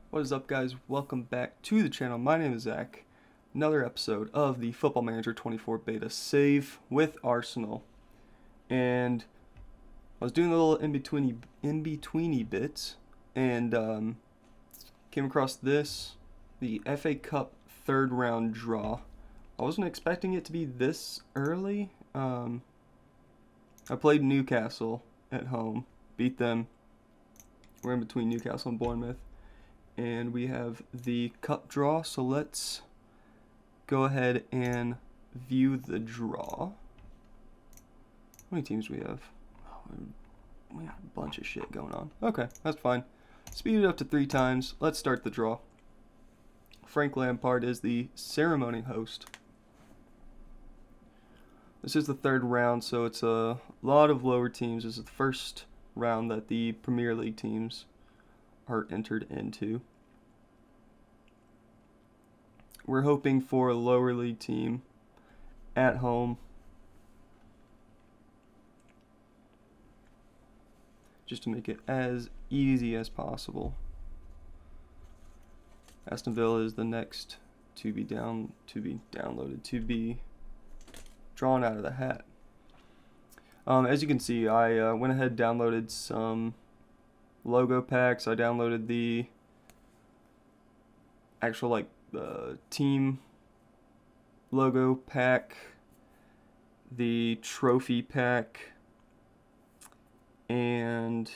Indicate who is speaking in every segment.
Speaker 1: What is up, guys? Welcome back to the channel. My name is Zach. Another episode of the Football Manager 24 Beta save with Arsenal. And I was doing a little in-betweeny bits and came across this, the FA Cup third round draw. I wasn't expecting it to be this early. I played Newcastle at home, beat them. We're in between Newcastle and Bournemouth. And we have the cup draw, so let's go ahead and view the draw. How many teams do we have? Oh, we got a bunch of shit going on. Okay, that's fine. Speed it up to 3 times. Let's start the draw. Frank Lampard is the ceremony host. This is the third round, so it's a lot of lower teams. This is the first round that the Premier League teams are entered into. We're hoping for a lower league team at home, just to make it as easy as possible. Aston Villa is the next to be downloaded, to be drawn out of the hat. As you can see, I went ahead and downloaded some logo packs. I downloaded the actual team logo pack, the trophy pack, and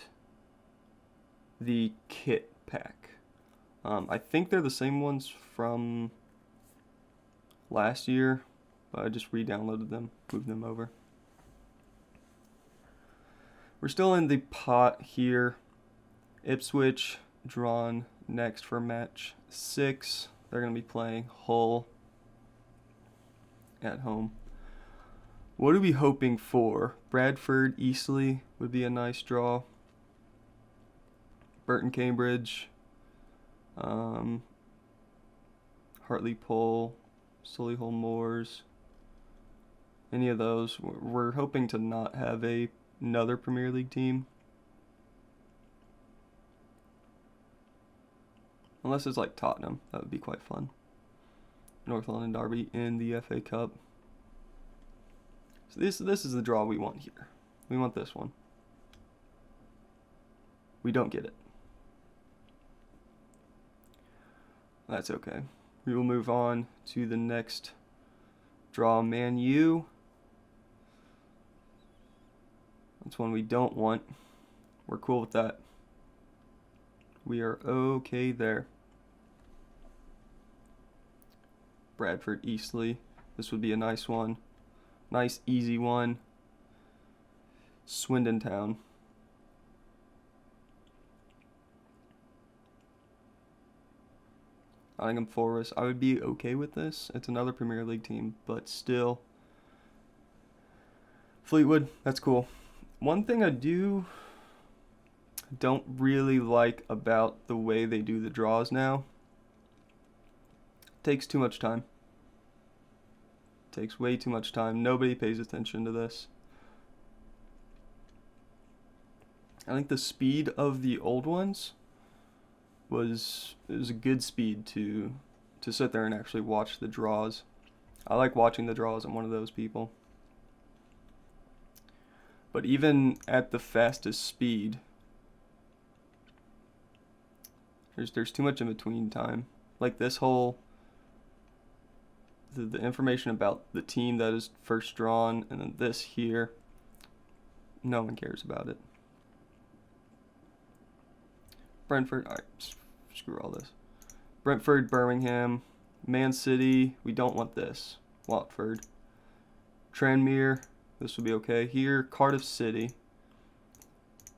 Speaker 1: the kit pack. I think they're the same ones from last year, but I just re-downloaded them, moved them over. We're still in the pot here. Ipswich drawn next for match 6. They're going to be playing Hull at home. What are we hoping for? Bradford, Eastleigh would be a nice draw. Burton, Cambridge, Hartlepool, Solihull Moors. Any of those. We're hoping to not have another Premier League team. Unless it's like Tottenham, that would be quite fun. North London Derby in the FA Cup. So this is the draw we want here. We want this one. We don't get it. That's okay. We will move on to the next draw, Man U. That's one we don't want. We're cool with that. We are okay there. Bradford, Eastleigh. This would be a nice one. Nice, easy one. Swindon Town. Nottingham Forest. I would be okay with this. It's another Premier League team, but still. Fleetwood. That's cool. One thing I don't really like about the way they do the draws now. Takes too much time. Takes way too much time. Nobody pays attention to this. I think the speed of the old ones was a good speed to sit there and actually watch the draws. I like watching the draws. I'm one of those people. But even at the fastest speed, there's too much in between time. Like this whole the information about the team that is first drawn, and then this here, no one cares about it. Brentford, alright, screw all this. Brentford, Birmingham, Man City, we don't want this. Watford, Tranmere, this would be okay. Here, Cardiff City,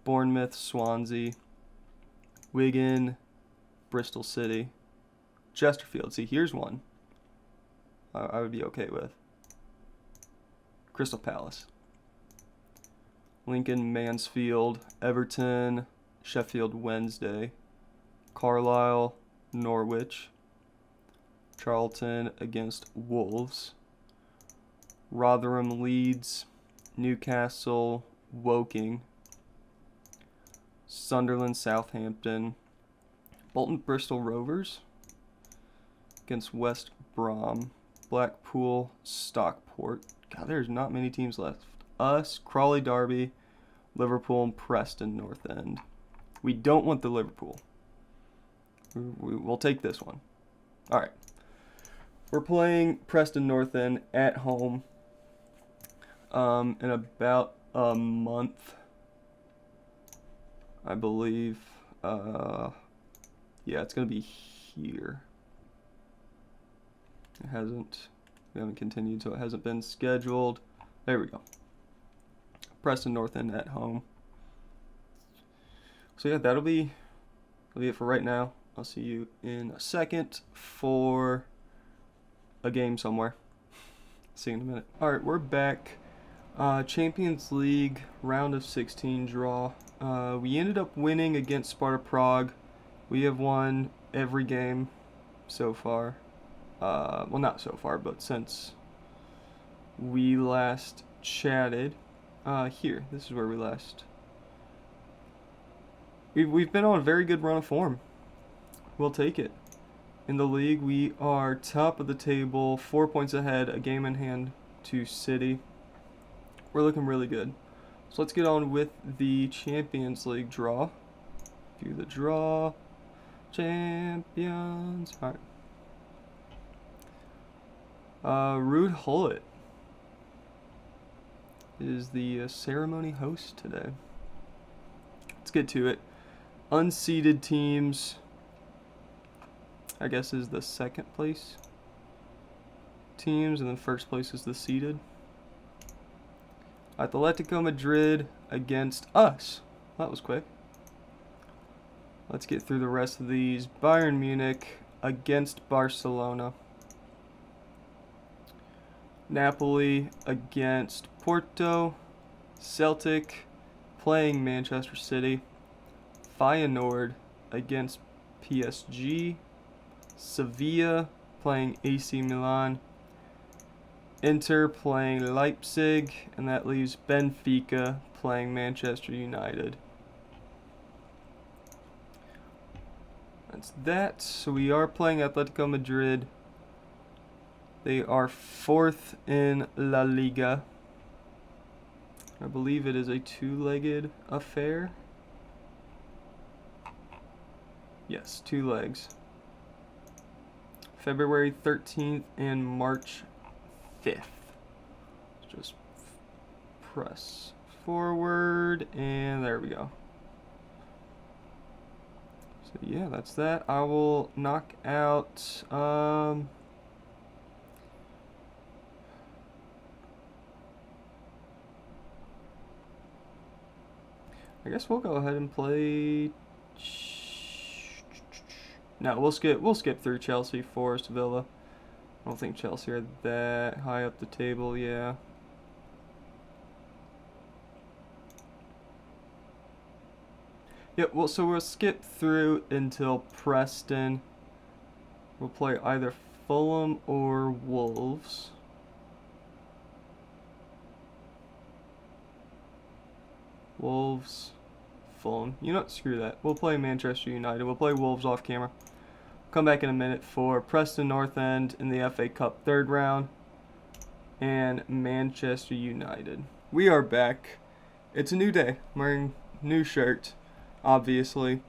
Speaker 1: Bournemouth, Swansea, Wigan, Bristol City, Chesterfield. See, here's one I would be okay with. Crystal Palace, Lincoln, Mansfield, Everton, Sheffield Wednesday, Carlisle, Norwich, Charlton against Wolves, Rotherham, Leeds, Newcastle, Woking, Sunderland, Southampton, Bolton Bristol Rovers against West Brom. Blackpool Stockport. God, there's not many teams left. Us, Crawley Derby, Liverpool, and Preston North End. We don't want the Liverpool. We'll take this one. All right. We're playing Preston North End at home in about a month, I believe. Yeah, it's going to be here. We haven't continued, so it hasn't been scheduled. There we go. Preston North End at home. So yeah, that'll be it for right now. I'll see you in a second for a game somewhere. See you in a minute. Alright, we're back. Champions League round of 16 draw. We ended up winning against Sparta Prague. We have won every game so far. Well, not so far, but since we last chatted. Here, this is where we last. We've been on a very good run of form. We'll take it. In the league, we are top of the table, 4 points ahead, a game in hand to City. We're looking really good. So let's get on with the Champions League draw. View the draw. Champions. All right. Rude Hullet is the ceremony host today. Let's get to it. Unseeded teams, I guess, is the second place teams, and then first place is the seeded. Atletico Madrid against us. That was quick. Let's get through the rest of these. Bayern Munich against Barcelona. Napoli against Porto. Celtic playing Manchester City. Feyenoord against PSG. Sevilla playing AC Milan. Inter playing Leipzig, and that leaves Benfica playing Manchester United. That's that. So we are playing Atletico Madrid. They are 4th in La Liga. I believe it is a two-legged affair. Yes, 2 legs. February 13th and March 5th. Just press forward, and there we go. So yeah, that's that. I will knock out I guess we'll go ahead and play. No, we'll skip through Chelsea, Forest, Villa. I don't think Chelsea are that high up the table, yeah. Yep, well, so we'll skip through until Preston. We'll play either Fulham or Wolves. Wolves, Fulham. You know what? Screw that. We'll play Manchester United. We'll play Wolves off camera. Come back in a minute for Preston North End in the FA Cup 3rd round and Manchester United. We are back. It's a new day. I'm wearing a new shirt, obviously.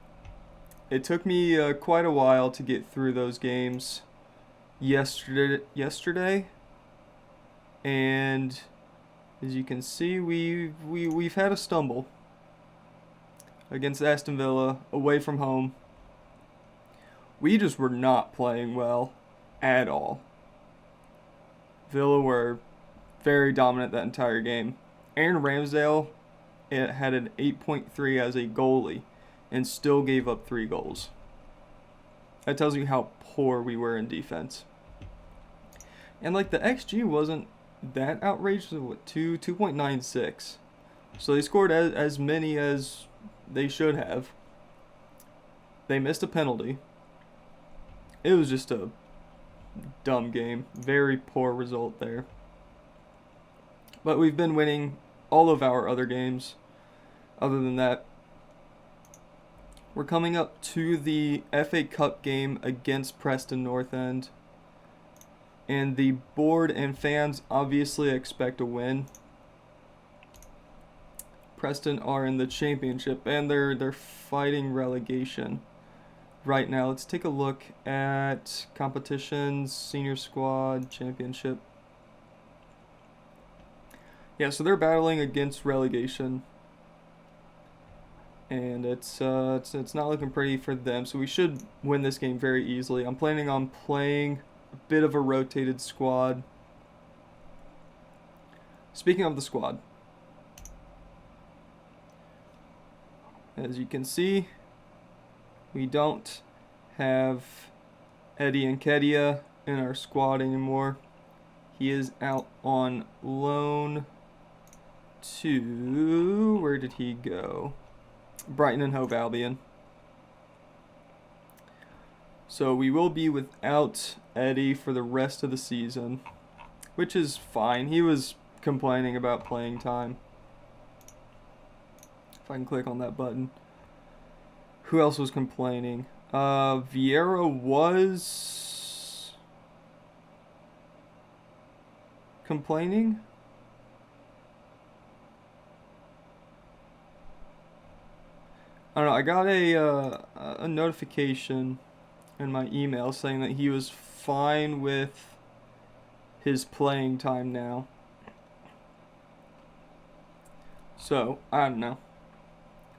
Speaker 1: It took me quite a while to get through those games yesterday, and as you can see, we've had a stumble against Aston Villa away from home. We just were not playing well at all. Villa were very dominant that entire game. Aaron Ramsdale had an 8.3 as a goalie and still gave up 3 goals. That tells you how poor we were in defense. And like the XG wasn't that outrageous. What, 2.96. So they scored as many as they should have. They missed a penalty. It was just a dumb game. Very poor result there. But we've been winning all of our other games. Other than that, We're coming up to the FA Cup game against Preston North End. And the board and fans obviously expect a win. Preston are in the championship and they're fighting relegation right now. Let's take a look at competitions, senior squad, championship. Yeah, so they're battling against relegation. And it's not looking pretty for them. So we should win this game very easily. I'm planning on playing a bit of a rotated squad. Speaking of the squad, as you can see, we don't have Eddie Nketiah in our squad anymore. He is out on loan to, where did he go? Brighton and Hove Albion. So we will be without Eddie for the rest of the season, which is fine. He was complaining about playing time. If I can click on that button. Who else was complaining? Vieira was complaining. I don't know. I got a notification in my email saying that he was fine with his playing time now. So, I don't know.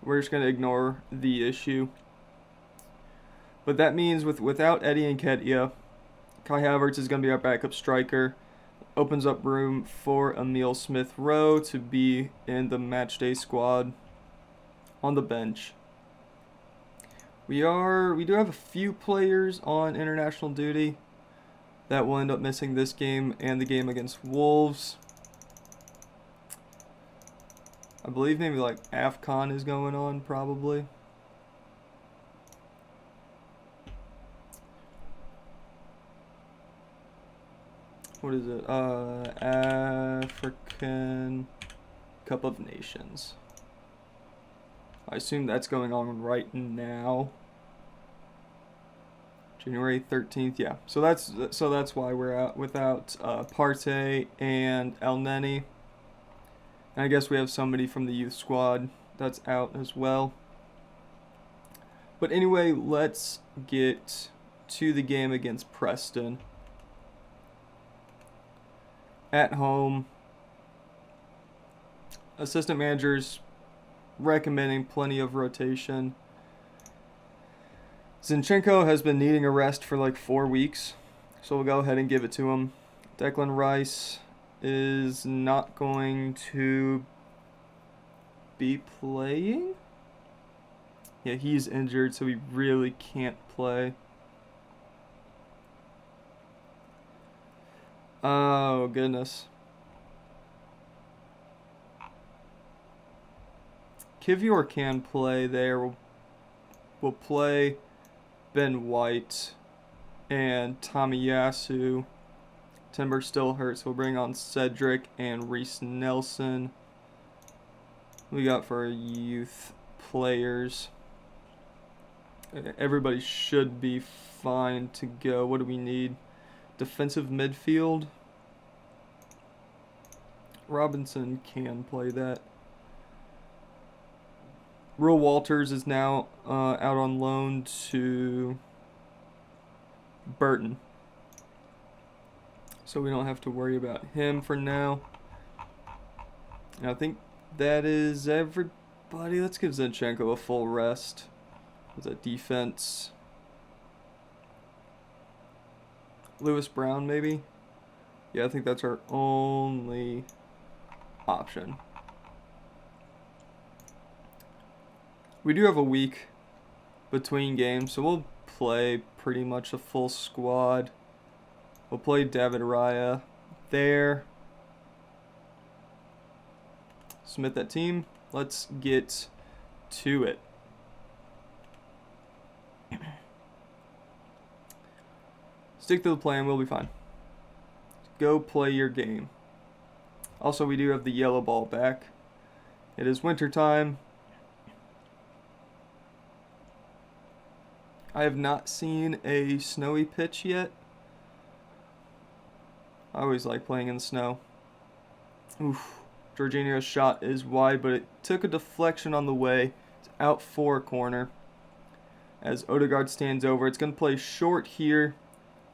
Speaker 1: We're just going to ignore the issue. But that means without Eddie Nketiah, Kai Havertz is going to be our backup striker. Opens up room for Emile Smith-Rowe to be in the matchday squad on the bench. We do have a few players on international duty that will end up missing this game and the game against Wolves. I believe maybe like AFCON is going on probably. What is it? African Cup of Nations. I assume that's going on right now. January 13th, yeah. So that's why we're out without Partey and El Neni. And I guess we have somebody from the youth squad that's out as well. But anyway, let's get to the game against Preston. At home. Assistant managers recommending plenty of rotation. Zinchenko has been needing a rest for like 4 weeks, so we'll go ahead and give it to him. Declan Rice is not going to be playing. Yeah, he's injured, so he really can't play. Oh, goodness. Kivior can play there. We'll play Ben White and Tomiyasu. Timber still hurts. We'll bring on Cedric and Reece Nelson. We got for our youth players. Everybody should be fine to go. What do we need? Defensive midfield. Robinson can play that. Will Walters is now out on loan to Burton. So we don't have to worry about him for now. And I think that is everybody. Let's give Zinchenko a full rest. Was that defense? Lewis Brown, maybe? Yeah, I think that's our only option. We do have a week between games, so we'll play pretty much a full squad. We'll play David Raya there. Submit that team. Let's get to it. Stick to the plan, we'll be fine. Go play your game. Also, we do have the yellow ball back. It is winter time. I have not seen a snowy pitch yet. I always like playing in the snow. Oof. Jorginho's shot is wide, but it took a deflection on the way. It's out for a corner. As Odegaard stands over, it's going to play short here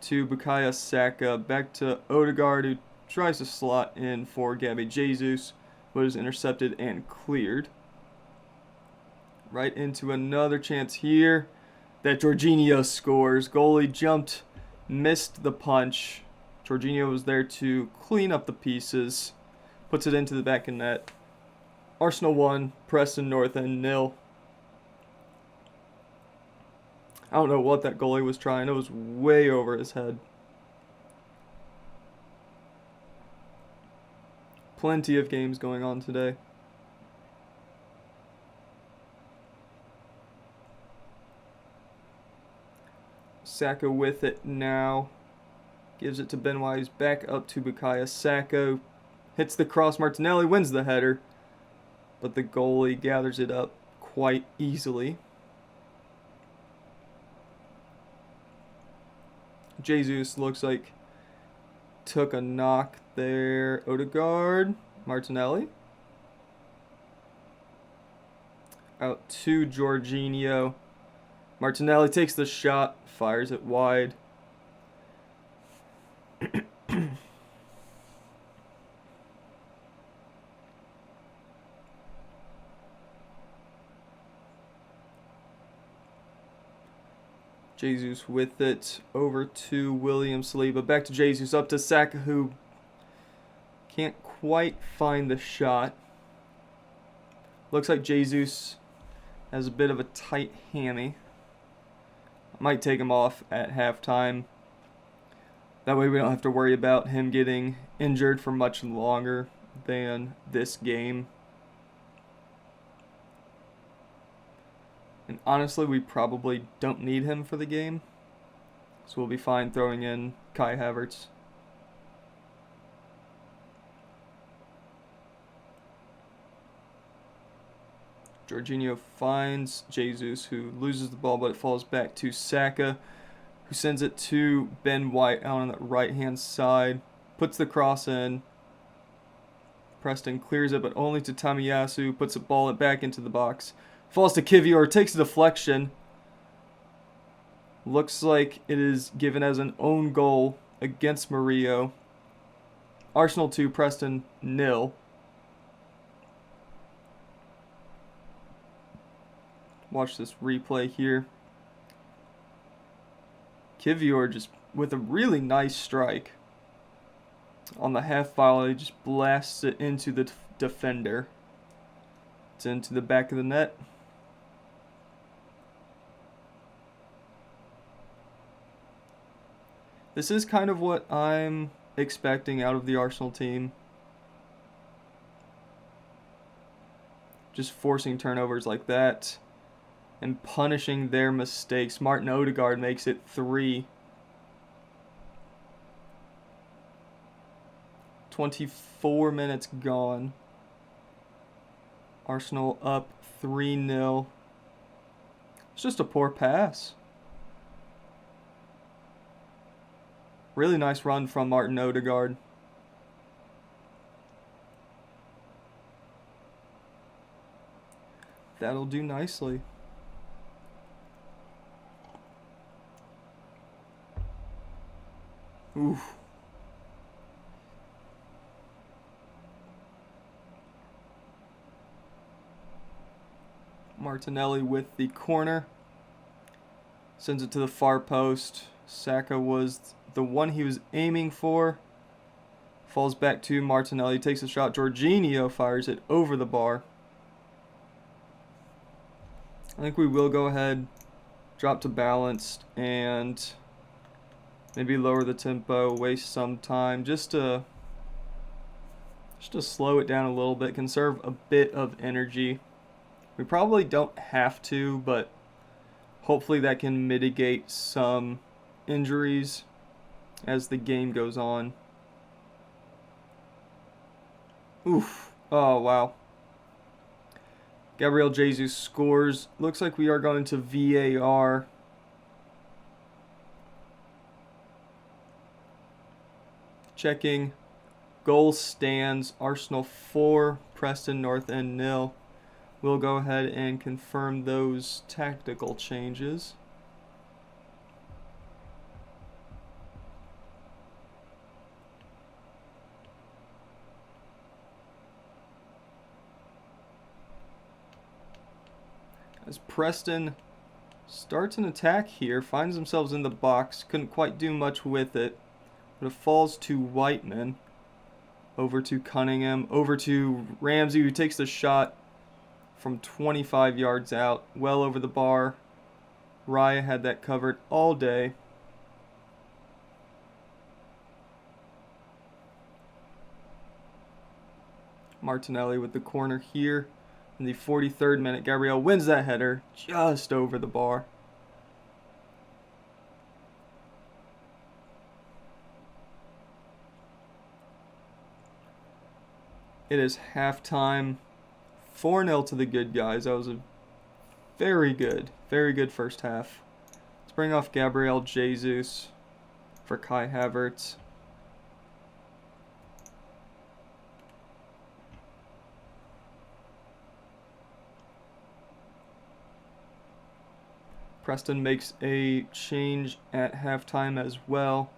Speaker 1: to Bukayo Saka. Back to Odegaard, who tries to slot in for Gabby Jesus, but is intercepted and cleared. Right into another chance here that Jorginho scores. Goalie jumped, missed the punch. Jorginho was there to clean up the pieces. Puts it into the back of net. Arsenal 1, Preston North End 0. I don't know what that goalie was trying. It was way over his head. Plenty of games going on today. Saka with it now. Gives it to Benoit. He's back up to Bukayo Saka. Hits the cross. Martinelli wins the header. But the goalie gathers it up quite easily. Jesus looks like took a knock there. Odegaard. Martinelli. Out to Jorginho. Martinelli takes the shot. Fires it wide. Jesus with it over to William Saliba. Back to Jesus, up to Saka, who can't quite find the shot. Looks like Jesus has a bit of a tight hammy. Might take him off at halftime. That way we don't have to worry about him getting injured for much longer than this game. And honestly, we probably don't need him for the game. So we'll be fine throwing in Kai Havertz. Jorginho finds Jesus, who loses the ball, but it falls back to Saka, who sends it to Ben White out on the right-hand side. Puts the cross in. Preston clears it, but only to Tomiyasu. Puts the ball back into the box. Falls to Kivior, takes a deflection. Looks like it is given as an own goal against Murillo. Arsenal 2, Preston 0. Watch this replay here. Kivior just with a really nice strike. On the half volley, he just blasts it into the defender. It's into the back of the net. This is kind of what I'm expecting out of the Arsenal team. Just forcing turnovers like that and punishing their mistakes. Martin Odegaard makes it 3. 24 minutes gone. Arsenal up 3-0. It's just a poor pass. Really nice run from Martin Odegaard. That'll do nicely. Oof. Martinelli with the corner. Sends it to the far post. Saka was the one he was aiming for. Falls back to Martinelli. Takes a shot. Jorginho fires it over the bar. I think we will go ahead, drop to balanced, and maybe lower the tempo, waste some time, just to slow it down a little bit, conserve a bit of energy. We probably don't have to, but hopefully that can mitigate some injuries as the game goes on. Oof. Oh, wow. Gabriel Jesus scores. Looks like we are going to VAR. checking goal stands. Arsenal 4, Preston North End 0. We'll go ahead and confirm those tactical changes. As Preston starts an attack here, finds themselves in the box, couldn't quite do much with it, but it falls to Whiteman, over to Cunningham, over to Ramsey, who takes the shot from 25 yards out, well over the bar. Raya had that covered all day. Martinelli with the corner here. In the 43rd minute, Gabriel wins that header just over the bar. It is halftime. 4-0 to the good guys. That was a very good first half. Let's bring off Gabriel Jesus for Kai Havertz. Preston makes a change at halftime as well.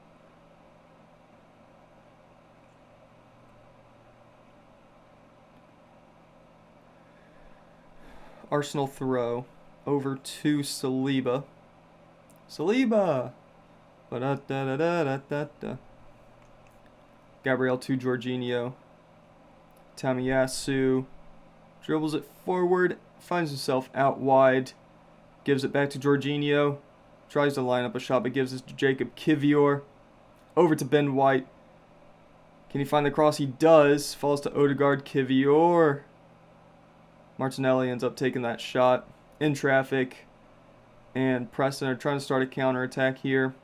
Speaker 1: Arsenal throw over to Saliba. Saliba! Ba-da-da-da-da-da-da. Gabriel to Jorginho. Tamiyasu dribbles it forward, finds himself out wide. Gives it back to Jorginho. Tries to line up a shot, but gives it to Jacob Kivior. Over to Ben White. Can he find the cross? He does. Falls to Odegaard. Kivior. Martinelli ends up taking that shot in traffic. And Preston are trying to start a counter-attack here.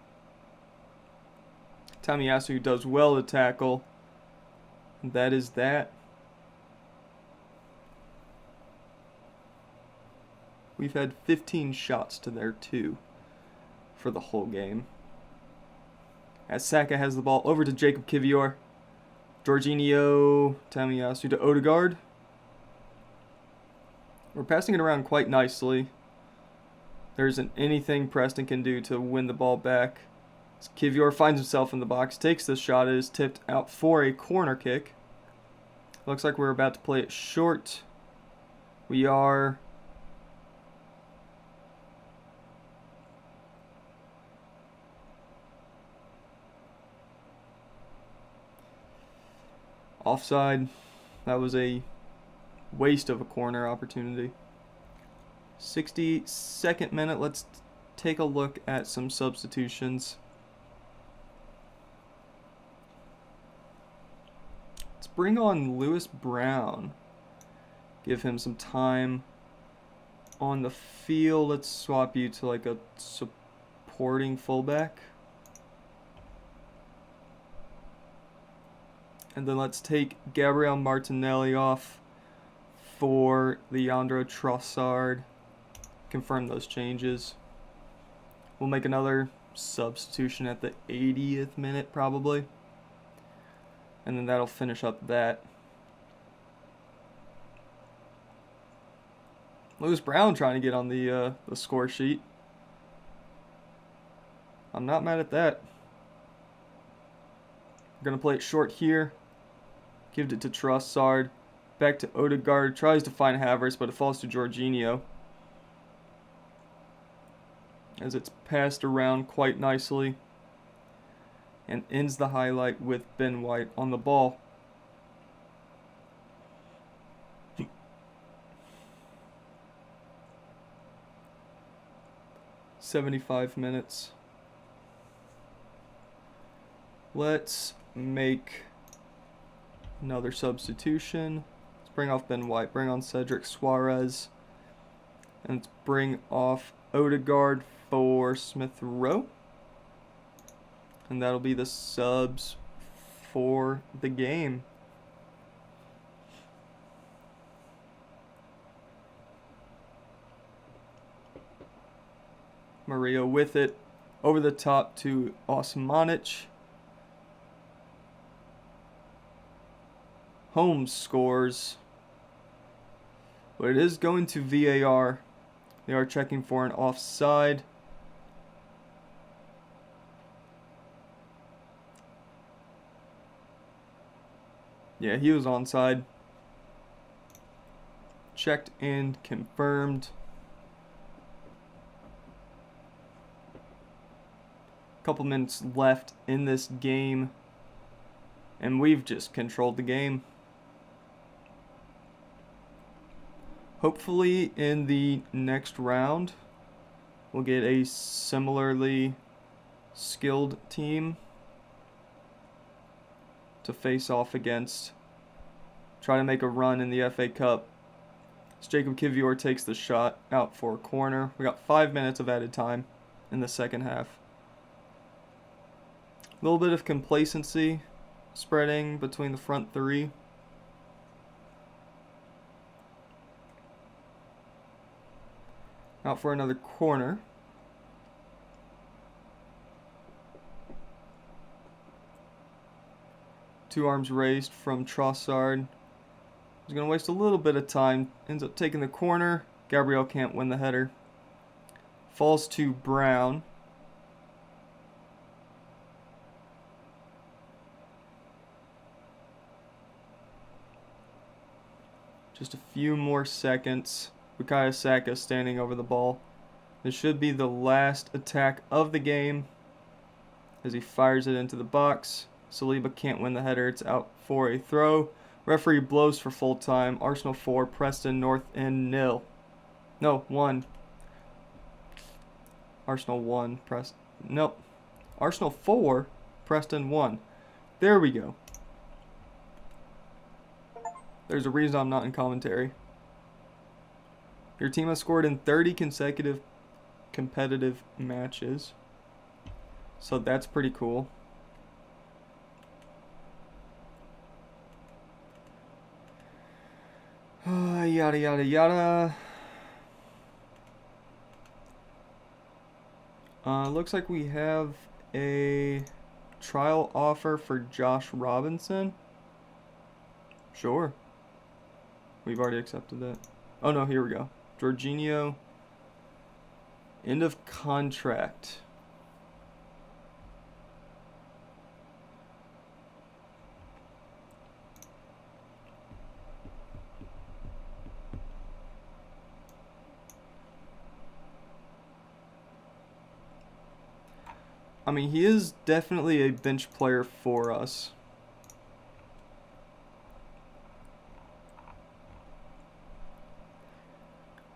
Speaker 1: Tamiyasu does well to tackle. And that is that. We've had 15 shots to their 2 for the whole game. As Saka has the ball over to Jacob Kivior. Jorginho, Tamiyasu to Odegaard. We're passing it around quite nicely. There isn't anything Preston can do to win the ball back. As Kivior finds himself in the box, takes the shot, it is tipped out for a corner kick. Looks like we're about to play it short. We are. Offside. That was a waste of a corner opportunity. 62nd minute. Let's take a look at some substitutions. Let's bring on Lewis Brown. Give him some time on the field. Let's swap you to like a supporting fullback. And then let's take Gabriel Martinelli off for Leandro Trossard. Confirm those changes. We'll make another substitution at the 80th minute probably. And then that'll finish up that. Lewis Brown trying to get on the score sheet. I'm not mad at that. We're going to play it short here. Give it to Trossard. Back to Odegaard. Tries to find Havertz, but it falls to Jorginho. As it's passed around quite nicely. And ends the highlight with Ben White on the ball. "75 minutes. Let's make another substitution. Let's bring off Ben White. Bring on Cedric Suarez. And let's bring off Odegaard for Smith Rowe. And that'll be the subs for the game. Maria with it. Over the top to Osmanic. Holmes scores. But it is going to VAR. They are checking for an offside. Yeah, he was onside. Checked and confirmed. Couple minutes left in this game, and we've just controlled the game. Hopefully in the next round we'll get a similarly skilled team to face off against. Try to make a run in the FA Cup. As Jacob Kivior takes the shot out for a corner. We got 5 minutes of added time in the second half. A little bit of complacency spreading between the front three. Out for another corner. Two arms raised from Trossard. He's going to waste a little bit of time. Ends up taking the corner. Gabriel can't win the header. Falls to Brown. Just a few more seconds. Bukayo Saka standing over the ball. This should be the last attack of the game as he fires it into the box. Saliba can't win the header. It's out for a throw. Referee blows for full time. Arsenal 4, Preston North End 0. No, 1. Arsenal 1, nope. Arsenal 4, Preston 1. There we go. There's a reason I'm not in commentary. Your team has scored in 30 consecutive competitive matches. So that's pretty cool. Yada, yada, yada. Looks like we have a trial offer for Josh Robinson. Sure. We've already accepted that. Oh no, here we go. Jorginho. End of contract. I mean, he is definitely a bench player for us.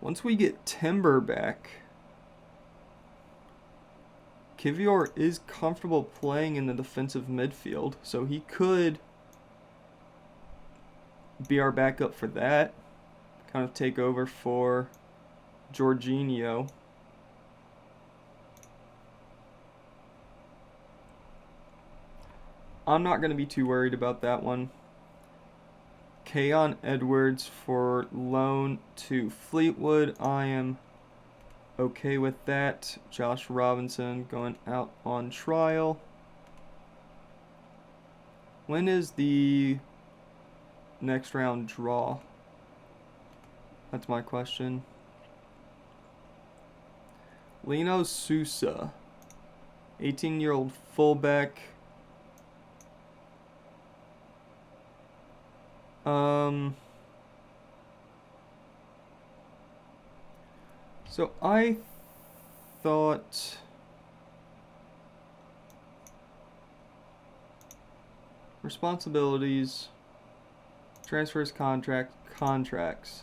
Speaker 1: Once we get Timber back, Kivior is comfortable playing in the defensive midfield, so he could be our backup for that. Kind of take over for Jorginho. I'm not going to be too worried about that one. Keon Edwards for loan to Fleetwood. I am okay with that. Josh Robinson going out on trial. When is the next round draw? That's my question. Lino Sousa, 18-year-old fullback. So I thought responsibilities, transfers, contracts.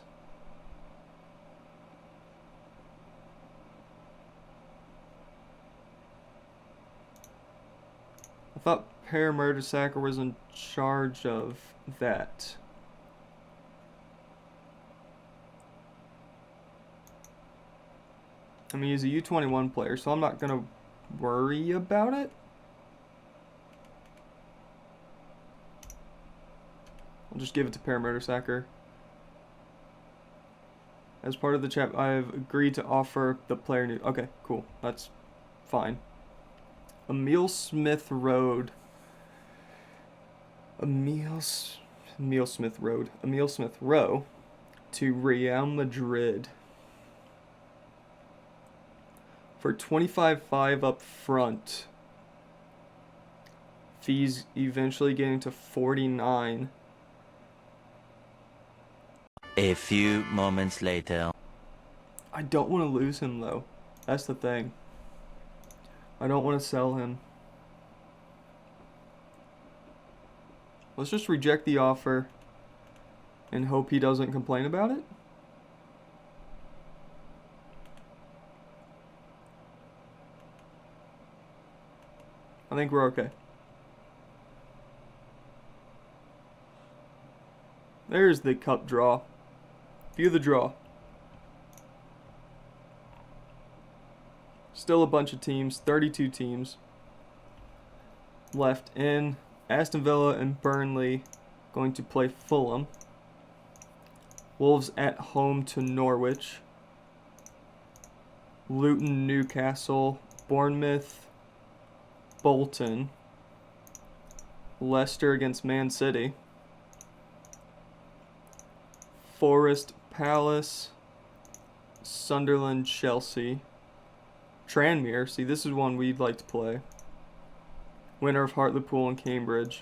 Speaker 1: I thought Per Mertesacker was in charge of that. I mean, he's a U21 player, so I'm not going to worry about it. I'll just give it to Per Mertesacker. As part of the chat, I have agreed to offer the player new. Okay, cool. That's fine. Emil Smith Road. Emil Emil Smith Rowe to Real Madrid for 25.5 up front. Fees eventually getting to 49.
Speaker 2: A few moments later.
Speaker 1: I don't want to lose him though. That's the thing. I don't want to sell him. Let's just reject the offer and hope he doesn't complain about it. I think we're okay. There's the cup draw. View the draw. Still a bunch of teams, 32 teams left in. Aston Villa and Burnley going to play Fulham. Wolves at home to Norwich. Luton, Newcastle, Bournemouth, Bolton. Leicester against Man City. Forest, Palace, Sunderland, Chelsea. Tranmere, see this is one we'd like to play. Winner of Hartlepool and Cambridge.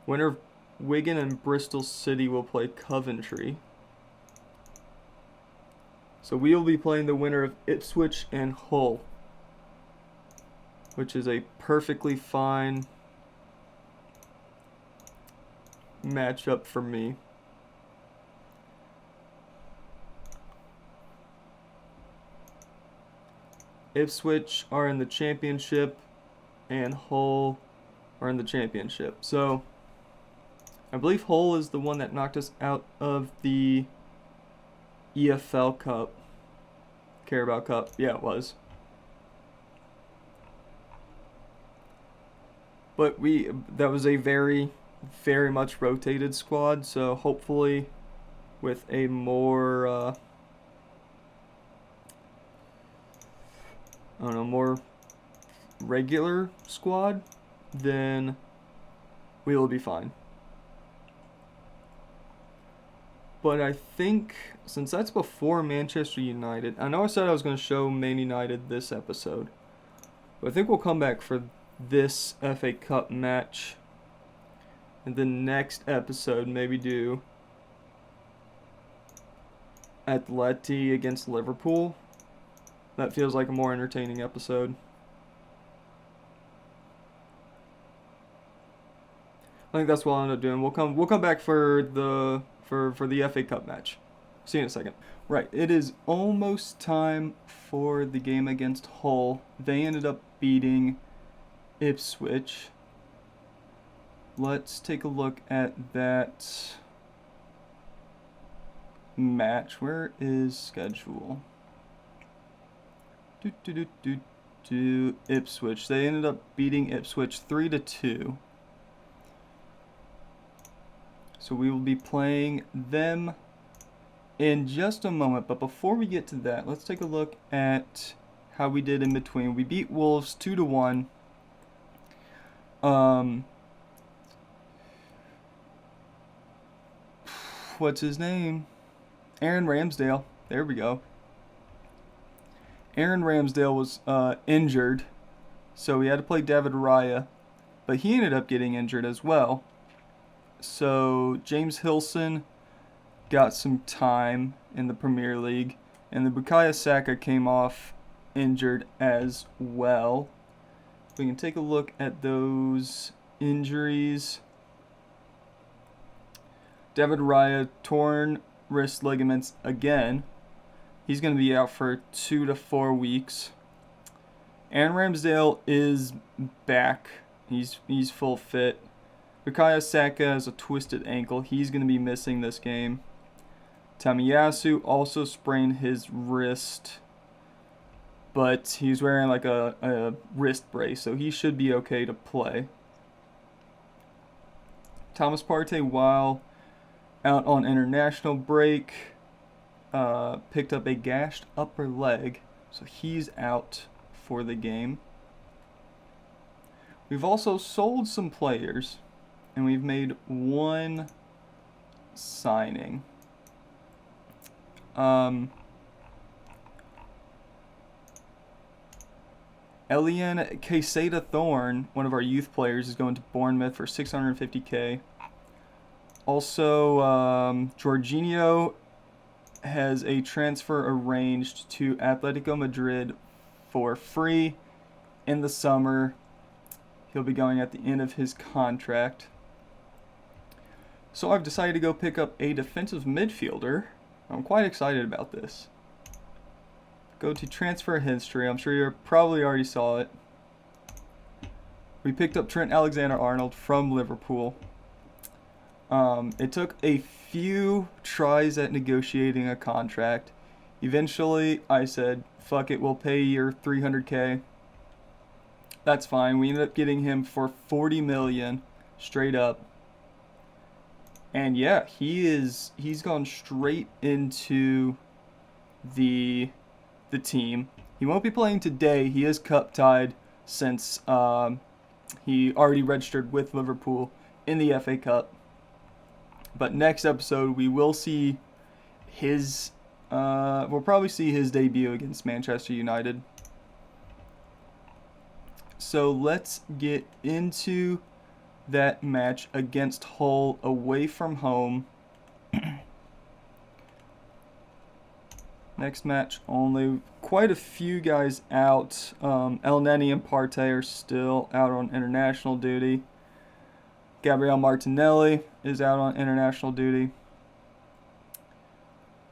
Speaker 1: Winner of Wigan and Bristol City will play Coventry. So we will be playing the winner of Ipswich and Hull, which is a perfectly fine matchup for me. Ipswich are in the Championship and Hull are in the Championship. So I believe Hull is the one that knocked us out of the EFL Cup. Carabao Cup. Yeah, it was. But that was a very, very much rotated squad, so hopefully with a more more regular squad, then we will be fine. But I think, since that's before Manchester United, I know I said I was going to show Man United this episode, but I think we'll come back for this FA Cup match, and the next episode maybe do Atleti against Liverpool. That feels like a more entertaining episode. I think that's what I'll end up doing. We'll come back for the FA Cup match. See you in a second. Right, it is almost time for the game against Hull. They ended up beating Ipswich. Let's take a look at that match. Where is schedule? Ipswich. They ended up beating Ipswich 3-2. So we will be playing them in just a moment. But before we get to that, let's take a look at how we did in between. We beat Wolves 2-1. What's his name? Aaron Ramsdale. There we go. Aaron Ramsdale was injured, so we had to play David Raya, but he ended up getting injured as well. So James Hilson got some time in the Premier League, and the Bukayo Saka came off injured as well. We can take a look at those injuries. David Raya, torn wrist ligaments again. He's going to be out for 2 to 4 weeks. Aaron Ramsdale is back. He's full fit. Bukayo Saka has a twisted ankle. He's going to be missing this game. Tamiyasu also sprained his wrist, but he's wearing like a wrist brace, so he should be okay to play. Thomas Partey, while out on international break, picked up a gashed upper leg, so he's out for the game. We've also sold some players and we've made one signing. Elian Quesada Thorne, one of our youth players, is going to Bournemouth for $650K. Also, Jorginho has a transfer arranged to Atletico Madrid for free in the summer. He'll be going at the end of his contract. So I've decided to go pick up a defensive midfielder. I'm quite excited about this. Go to transfer history. I'm sure you probably already saw it. We picked up Trent Alexander-Arnold from Liverpool. It took a few tries at negotiating a contract. Eventually, I said, fuck it, we'll pay your $300K. That's fine. We ended up getting him for $40 million straight up. And yeah, he's gone straight into the team. He won't be playing today. He is cup tied since he already registered with Liverpool in the FA Cup. But next episode we will see his we'll probably see his debut against Manchester United. So let's get into that match against Hull away from home. Next match only. Quite a few guys out. El Neni and Partey are still out on international duty. Gabriel Martinelli is out on international duty.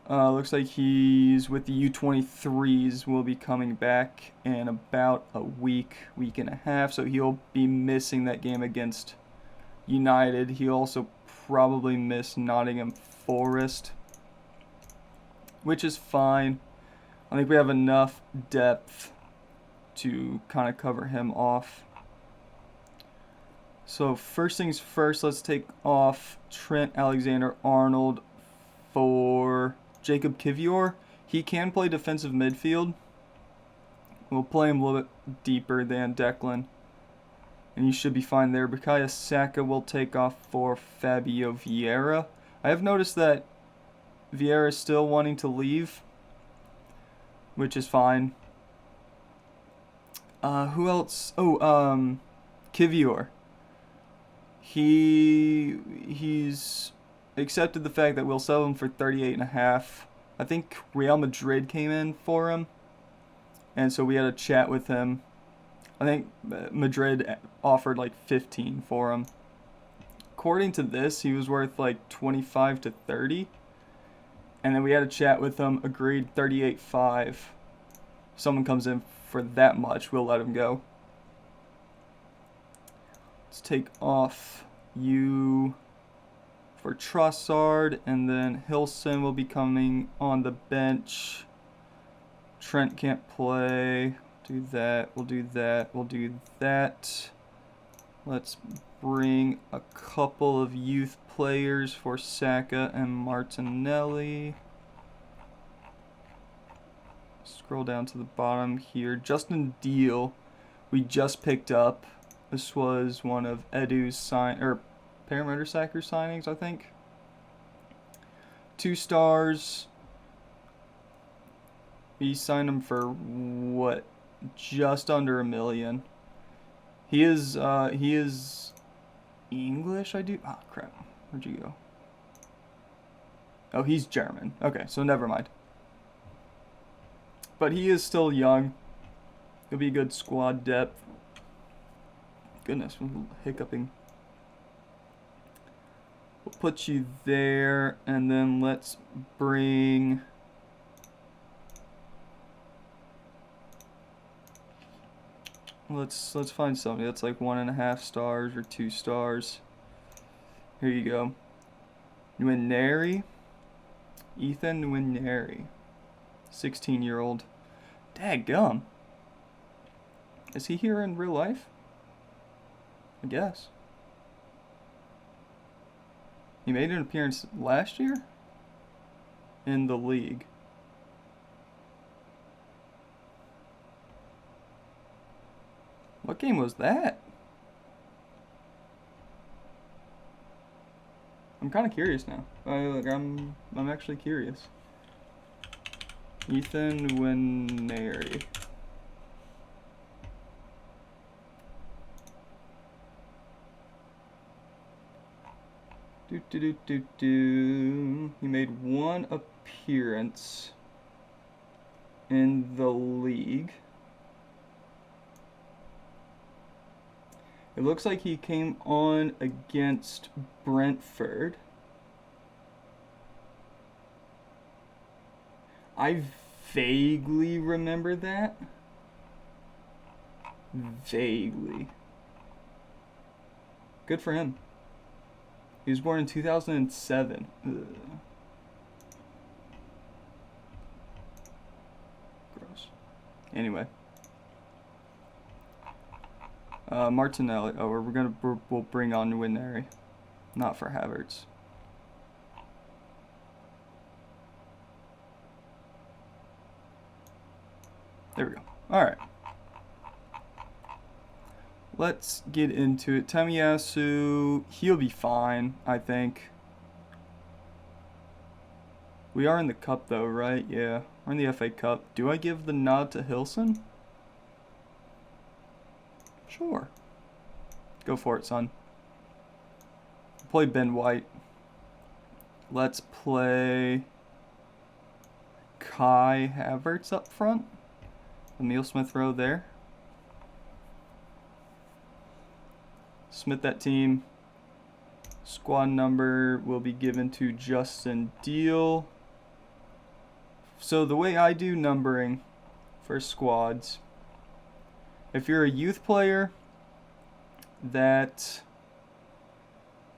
Speaker 1: Looks like he's with the U23s. Will be coming back in about a week and a half. So he'll be missing that game against United. He'll also probably miss Nottingham Forest, which is fine. I think we have enough depth to kind of cover him off. So first things first, let's take off Trent Alexander-Arnold for Jacob Kivior. He can play defensive midfield. We'll play him a little bit deeper than Declan, and he should be fine there. Bukayo Saka will take off for Fabio Vieira. I have noticed that Vieira is still wanting to leave, which is fine. Who else? Oh, Kivior. He's accepted the fact that we'll sell him for 38.5. I think Real Madrid came in for him, and so we had a chat with him. I think Madrid offered like 15 for him. According to this, he was worth like 25 to 30. And then we had a chat with him, agreed 38.5. If someone comes in for that much, we'll let him go. Let's take off you for Trossard, and then Hilson will be coming on the bench. Trent can't play. Do that, we'll do that, we'll do that. Let's bring a couple of youth players for Saka and Martinelli. Scroll down to the bottom here. Justin Deal, we just picked up. This was one of Edu's Parameter Sacker signings, I think. 2 stars. We signed him for what? Just under $1 million. He is English, I do. Oh crap. Where'd you go? Oh, he's German. Okay, so never mind. But he is still young. He'll be good squad depth. Goodness, I'm hiccuping. We'll put you there, and then let's bring... Let's find somebody that's like 1.5 stars or 2 stars. Here you go. Nwaneri. Ethan Nwaneri. 16-year-old. Daggum. Is he here in real life? I guess. He made an appearance last year in the league. What game was that? I'm kind of curious now. I'm actually curious. Ethan Winery. He made one appearance in the league. It looks like he came on against Brentford. I vaguely remember that. Vaguely. Good for him. He was born in 2007. Ugh. Gross. Anyway. Martinelli. Oh, we'll bring on Winery. Not for Havertz. There we go. Alright. Let's get into it. Tamiyasu, he'll be fine, I think. We are in the cup though, right? Yeah, we're in the FA Cup. Do I give the nod to Hilson? Sure. Go for it, son. Play Ben White. Let's play Kai Havertz up front. Emil Smith Rowe there. Smith that team. Squad number will be given to Justin Deal. So the way I do numbering for squads, if you're a youth player that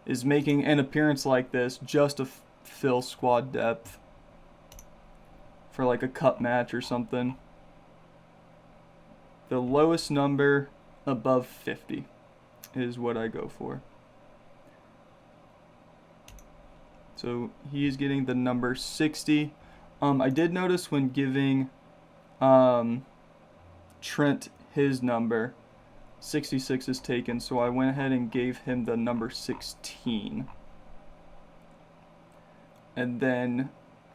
Speaker 1: is making an appearance like this just to fill squad depth for like a cup match or something, the lowest number above 50 is what I go for. So he is getting the number 60. I did notice when giving Trent his number, 66 is taken, so I went ahead and gave him the number 16. And then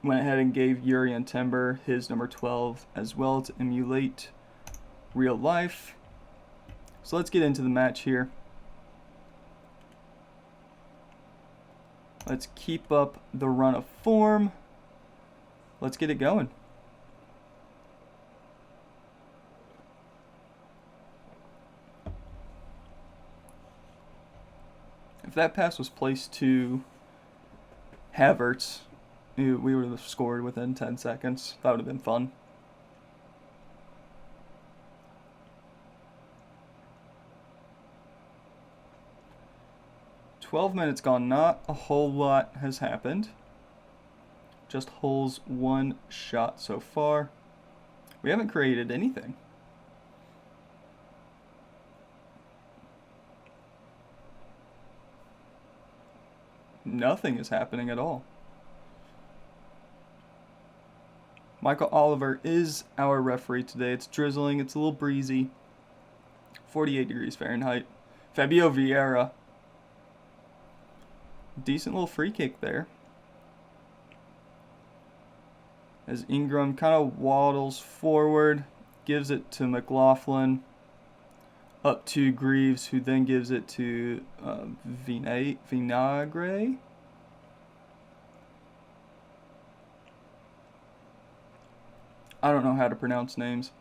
Speaker 1: went ahead and gave Yuri and Timber his number 12 as well to emulate real life. So let's get into the match here. Let's keep up the run of form. Let's get it going. If that pass was placed to Havertz, we would have scored within 10 seconds. That would have been fun. "12 minutes gone, not a whole lot has happened. Just holes one shot so far. We haven't created anything. Nothing is happening at all. Michael Oliver is our referee today. It's drizzling, it's a little breezy. 48 degrees Fahrenheit. Fabio Vieira. Decent little free kick there. As Ingram kind of waddles forward, gives it to McLaughlin, up to Greaves, who then gives it to Vinagre. I don't know how to pronounce names.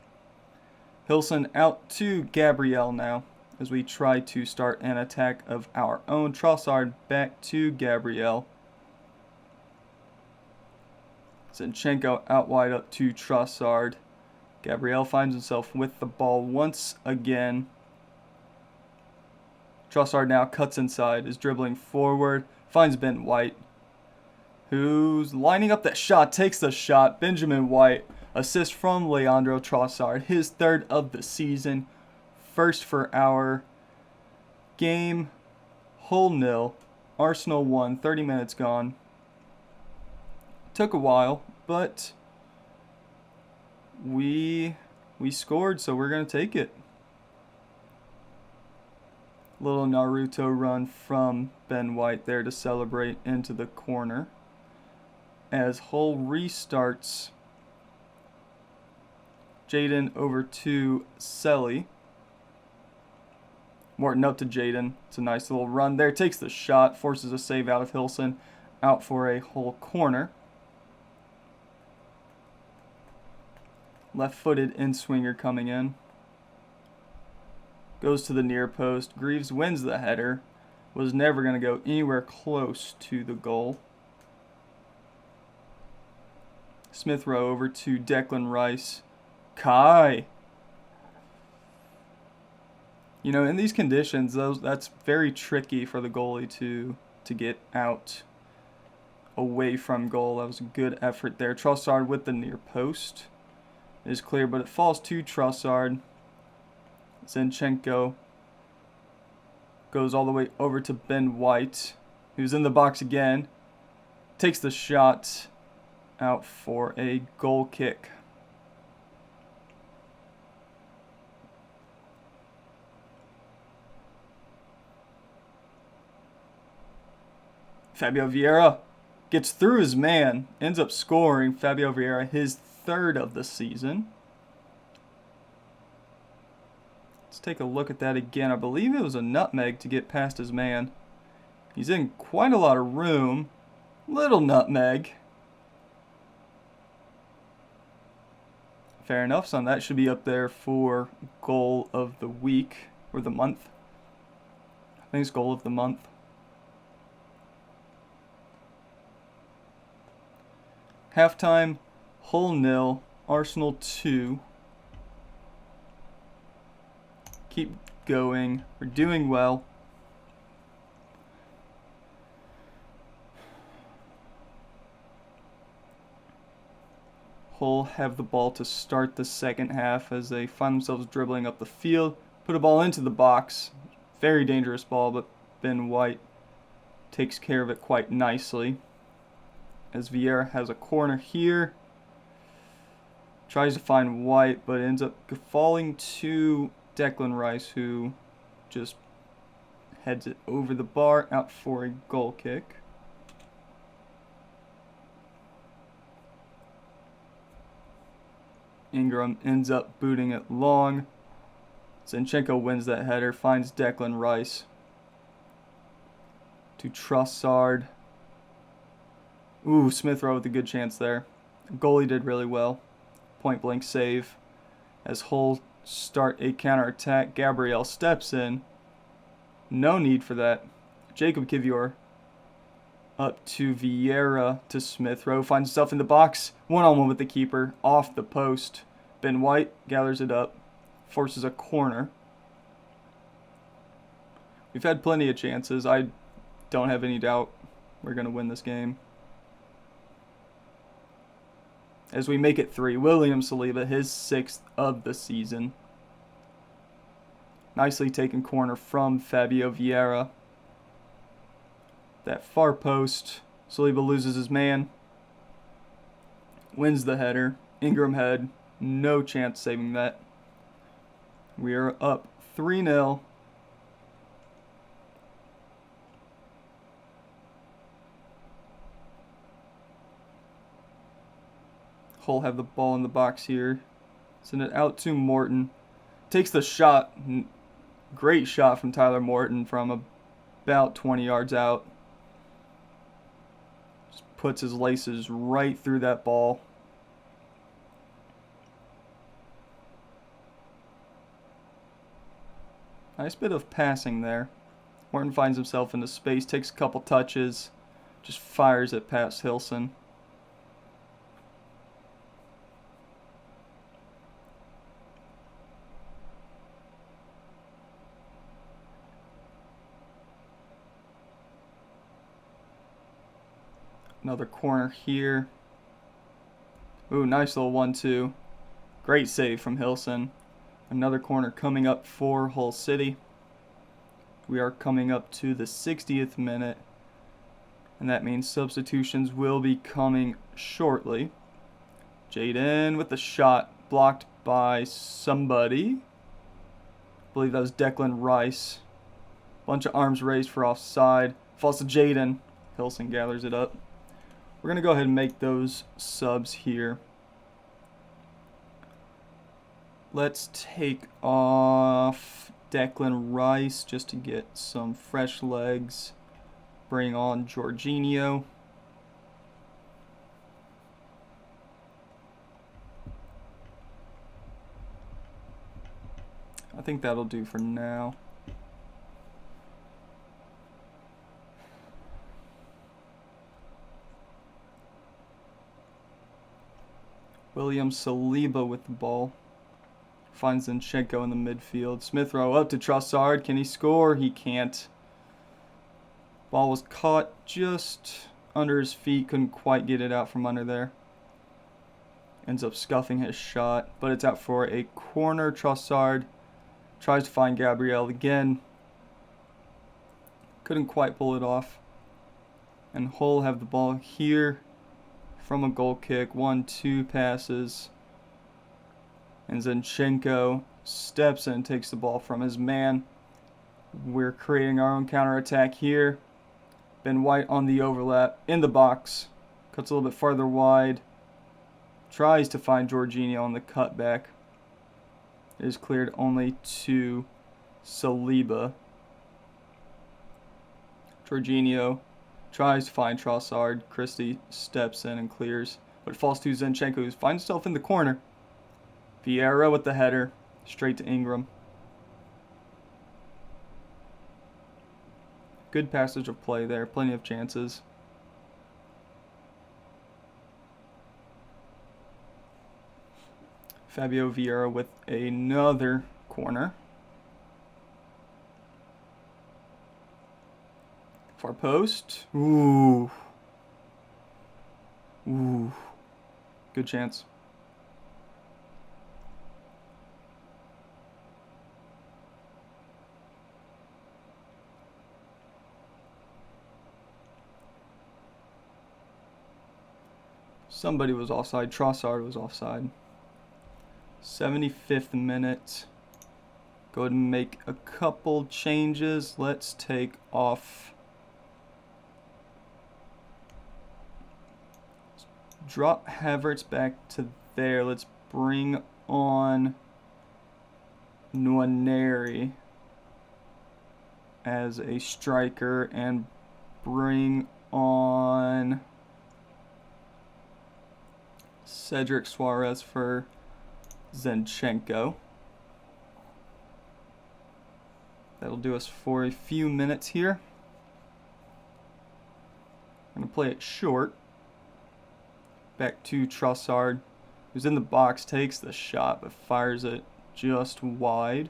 Speaker 1: Hilson out to Gabriel now, as we try to start an attack of our own. Trossard back to Gabriel. Zinchenko out wide up to Trossard. Gabriel finds himself with the ball once again. Trossard now cuts inside, is dribbling forward, finds Ben White, who's lining up that shot, takes the shot. Benjamin White, assist from Leandro Trossard, his third of the season. First for our game. Hull 0. Arsenal 1. 30 minutes gone. Took a while, but we scored, so we're going to take it. Little Naruto run from Ben White there to celebrate into the corner. As Hull restarts, Jaden over to Selly. Morton up to Jaden. It's a nice little run there. Takes the shot, forces a save out of Hilson. Out for a Hull corner. Left-footed in-swinger coming in. Goes to the near post. Greaves wins the header. Was never going to go anywhere close to the goal. Smith Rowe over to Declan Rice. Kai. You know, in these conditions, that's very tricky for the goalie to get out away from goal. That was a good effort there. Trossard with the near post is clear, but it falls to Trossard. Zinchenko goes all the way over to Ben White, who's in the box again. Takes the shot out for a goal kick. Fabio Vieira gets through his man, ends up scoring. Fabio Vieira, his third of the season. Let's take a look at that again. I believe it was a nutmeg to get past his man. He's in quite a lot of room. Little nutmeg. Fair enough, son. That should be up there for goal of the week or the month. I think it's goal of the month. Halftime, Hull 0, Arsenal 2. Keep going. We're doing well. Hull have the ball to start the second half as they find themselves dribbling up the field. Put a ball into the box. Very dangerous ball, but Ben White takes care of it quite nicely. As Vieira has a corner here. Tries to find White, but ends up falling to Declan Rice, who just heads it over the bar, out for a goal kick. Ingram ends up booting it long. Zinchenko wins that header, finds Declan Rice. To Trossard. Ooh, Smith Rowe with a good chance there. Goalie did really well. Point blank save. As Hull start a counter-attack, Gabriel steps in. No need for that. Jacob Kivior up to Vieira to Smith Rowe. Finds himself in the box. One-on-one with the keeper. Off the post. Ben White gathers it up. Forces a corner. We've had plenty of chances. I don't have any doubt we're going to win this game. As we make it 3, William Saliba, his 6th of the season. Nicely taken corner from Fabio Vieira. That far post, Saliba loses his man. Wins the header. Ingram head, no chance saving that. We are up 3-0. Hull have the ball in the box here. Send it out to Morton. Takes the shot. Great shot from Tyler Morton from about 20 yards out. Just puts his laces right through that ball. Nice bit of passing there. Morton finds himself into space, takes a couple touches, just fires it past Hilson. Another corner here. Ooh, nice little 1-2. Great save from Hilson. Another corner coming up for Hull City. We are coming up to the 60th minute. And that means substitutions will be coming shortly. Jaden with the shot. Blocked by somebody. I believe that was Declan Rice. Bunch of arms raised for offside. Falls to Jaden. Hilson gathers it up. We're going to go ahead and make those subs here. Let's take off Declan Rice just to get some fresh legs. Bring on Jorginho. I think that'll do for now. William Saliba with the ball. Finds Zinchenko in the midfield. Smith Rowe up to Trossard. Can he score? He can't. Ball was caught just under his feet. Couldn't quite get it out from under there. Ends up scuffing his shot. But it's out for a corner. Trossard tries to find Gabriel again. Couldn't quite pull it off. And Hull have the ball here from a goal kick. 1-2 passes. And Zinchenko steps in and takes the ball from his man. We're creating our own counterattack here. Ben White on the overlap in the box. Cuts a little bit farther wide. Tries to find Jorginho on the cutback. It is cleared only to Saliba. Jorginho tries to find Trossard. Christie steps in and clears, but falls to Zinchenko, who finds himself in the corner. Vieira with the header, straight to Ingram. Good passage of play there, plenty of chances. Fabio Vieira with another corner. Far post. Ooh. Ooh. Good chance. Somebody was offside. Trossard was offside. 75th minute. Go ahead and make a couple changes. Let's take off. Drop Havertz back to there. Let's bring on Nwaneri as a striker and bring on Cedric Suarez for Zinchenko. That'll do us for a few minutes here. I'm going to play it short. Back to Trossard, who's in the box, takes the shot, but fires it just wide.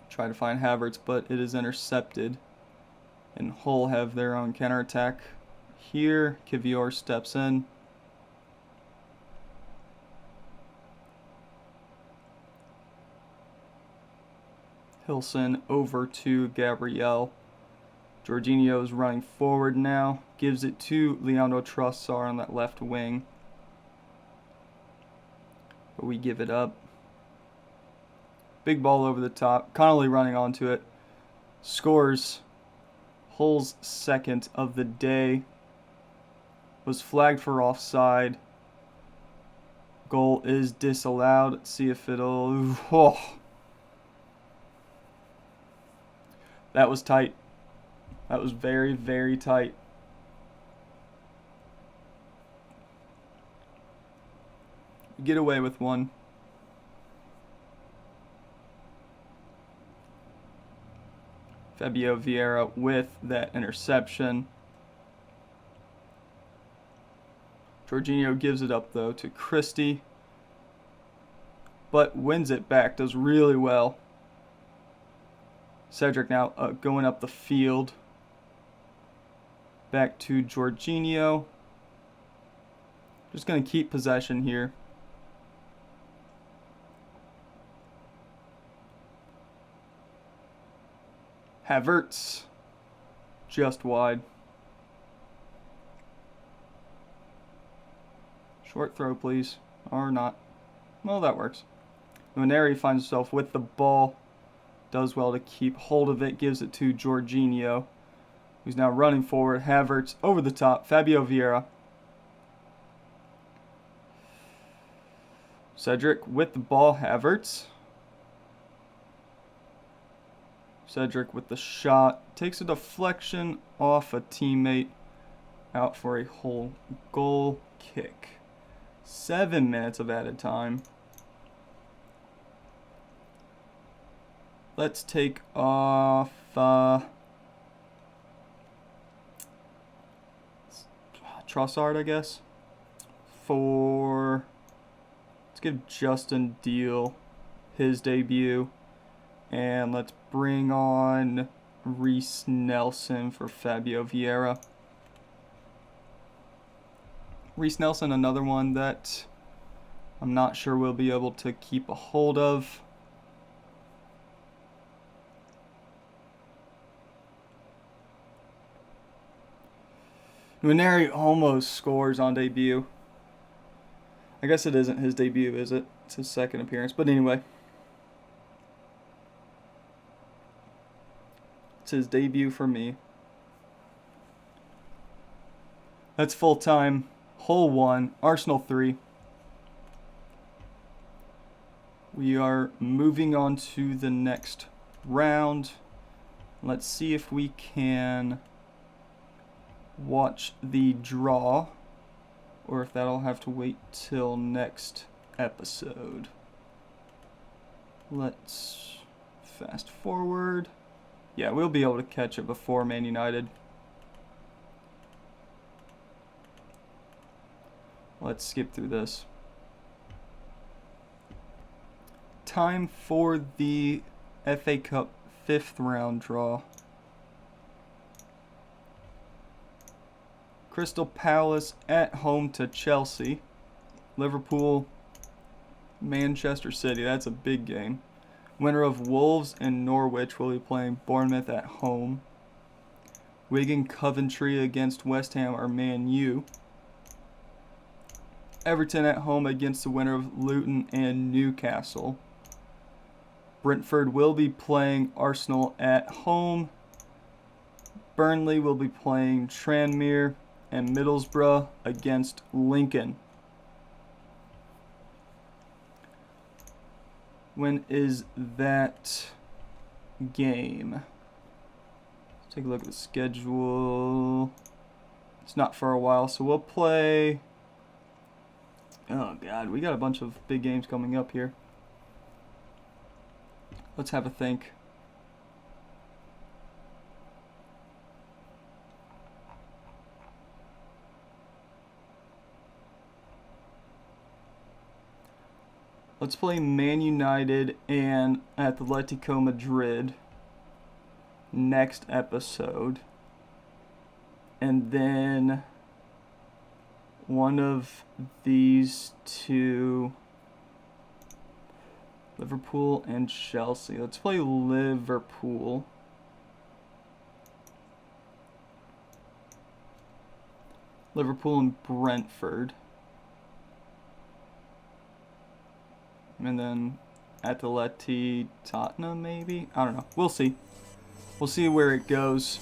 Speaker 1: Try to find Havertz, but it is intercepted. And Hull have their own counterattack here. Kivior steps in. Hilson over to Gabriel. Jorginho is running forward now. Gives it to Leandro Trossard on that left wing. But we give it up. Big ball over the top. Connolly running onto it. Scores. Hull's second of the day. Was flagged for offside. Goal is disallowed. Let's see if it'll... Oh. That was tight. That was very, very tight. Get away with one. Fabio Vieira with that interception. Jorginho gives it up, though, to Christie. But wins it back. Does really well. Cedric now going up the field. Back to Jorginho. Just going to keep possession here. Havertz just wide. Short throw, please. Or not. Well, that works. Muneri finds himself with the ball. Does well to keep hold of it. Gives it to Jorginho, who's now running forward. Havertz over the top. Fabio Vieira. Cedric with the ball. Havertz. Cedric with the shot. Takes a deflection off a teammate. Out for a whole goal kick. 7 minutes of added time. Let's take off Trossard, I guess. Let's give Justin Deal his debut. And let's bring on Reece Nelson for Fabio Vieira. Reece Nelson, another one that I'm not sure we'll be able to keep a hold of. Muneri almost scores on debut. I guess it isn't his debut, is it? It's his second appearance. But anyway. It's his debut for me. That's full time. Hull 1, Arsenal 3. We are moving on to the next round. Let's see if we can watch the draw, or if that'll have to wait till next episode. Let's fast forward. Yeah, we'll be able to catch it before Man United. Let's skip through this. Time for the FA Cup 5th round draw. Crystal Palace at home to Chelsea. Liverpool, Manchester City. That's a big game. Winner of Wolves and Norwich will be playing Bournemouth at home. Wigan Coventry against West Ham or Man U. Everton at home against the winner of Luton and Newcastle. Brentford will be playing Arsenal at home. Burnley will be playing Tranmere, and Middlesbrough against Lincoln. When is that game? Let's take a look at the schedule. It's not for a while, so we'll play... Oh god, we got a bunch of big games coming up here. Let's have a think. Let's play Man United and Atletico Madrid next episode. And then one of these two, Liverpool and Chelsea. Let's play Liverpool. Liverpool and Brentford. And then Atleti, Tottenham maybe? I don't know. We'll see. We'll see where it goes.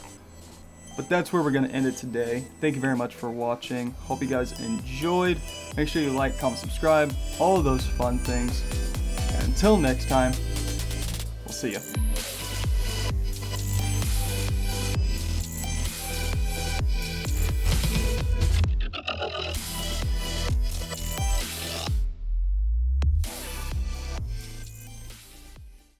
Speaker 1: But that's where we're going to end it today. Thank you very much for watching. Hope you guys enjoyed. Make sure you like, comment, subscribe. All of those fun things. And until next time, we'll see you.